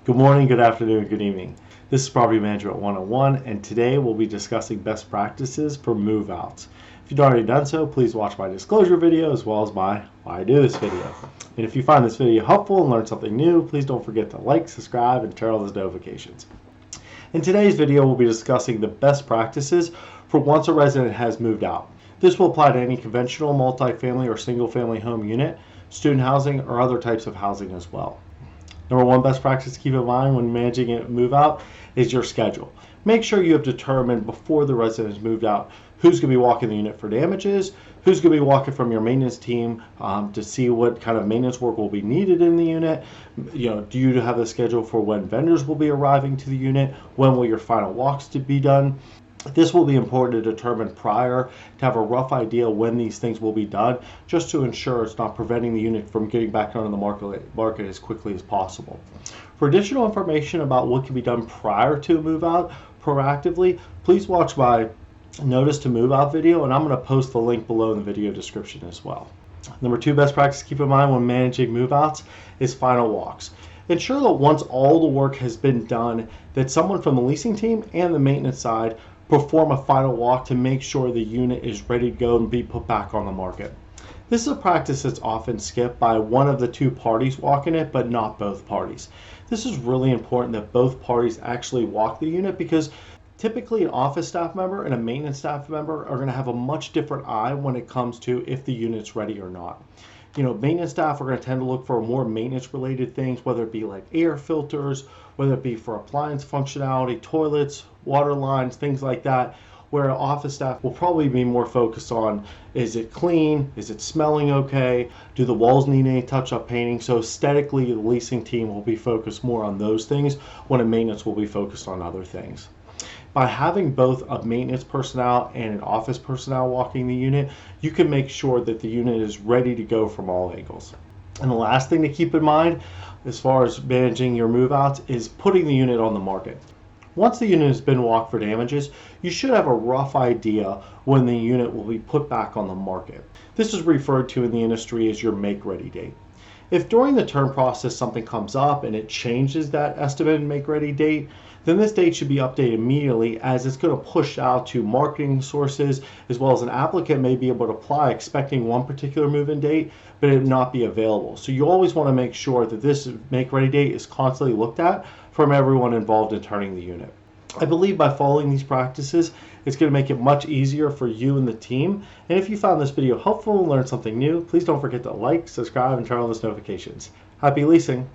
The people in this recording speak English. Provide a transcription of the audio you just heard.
Good morning, good afternoon, good evening. This is Property Management 101, and today we'll be discussing best practices for move-outs. If you've already done so, please watch my disclosure video as well as my why I do this video. And if you find this video helpful and learn something new, please don't forget to like, subscribe, and turn on those notifications. In today's video, we'll be discussing the best practices for once a resident has moved out. This will apply to any conventional multifamily or single-family home unit, student housing, or other types of housing as well. Number one best practice to keep in mind when managing a move out is your schedule. Make sure you have determined before the resident has moved out who's going to be walking the unit for damages, who's going to be walking from your maintenance team to see what kind of maintenance work will be needed in the unit. Do you have a schedule for when vendors will be arriving to the unit? When will your final walks to be done? This will be important to determine prior to have a rough idea when these things will be done, just to ensure it's not preventing the unit from getting back onto the market as quickly as possible. For additional information about what can be done prior to a move out proactively, please watch my notice to move out video, and I'm going to post the link below in the video description as well. Number two best practice to keep in mind when managing move outs is final walks. Ensure that once all the work has been done, that someone from the leasing team and the maintenance side perform a final walk to make sure the unit is ready to go and be put back on the market. This is a practice that's often skipped by one of the two parties walking it, but not both parties. This is really important that both parties actually walk the unit, because typically an office staff member and a maintenance staff member are going to have a much different eye when it comes to if the unit's ready or not. Maintenance staff are going to tend to look for more maintenance related things, whether it be like air filters, whether it be for appliance functionality, toilets, water lines, things like that, where office staff will probably be more focused on, is it clean? Is it smelling okay? Do the walls need any touch-up painting? So aesthetically, the leasing team will be focused more on those things, when a maintenance will be focused on other things. By having both a maintenance personnel and an office personnel walking the unit, you can make sure that the unit is ready to go from all angles. And the last thing to keep in mind as far as managing your move outs is putting the unit on the market. Once the unit has been walked for damages, you should have a rough idea when the unit will be put back on the market. This is referred to in the industry as your make-ready date. If during the turn process something comes up and it changes that estimated make-ready date, then this date should be updated immediately, as it's going to push out to marketing sources, as well as an applicant may be able to apply expecting one particular move-in date, but it not be available. So you always want to make sure that this make-ready date is constantly looked at from everyone involved in turning the unit. I believe by following these practices, it's going to make it much easier for you and the team. And if you found this video helpful and learned something new, please don't forget to like, subscribe, and turn on those notifications. Happy leasing!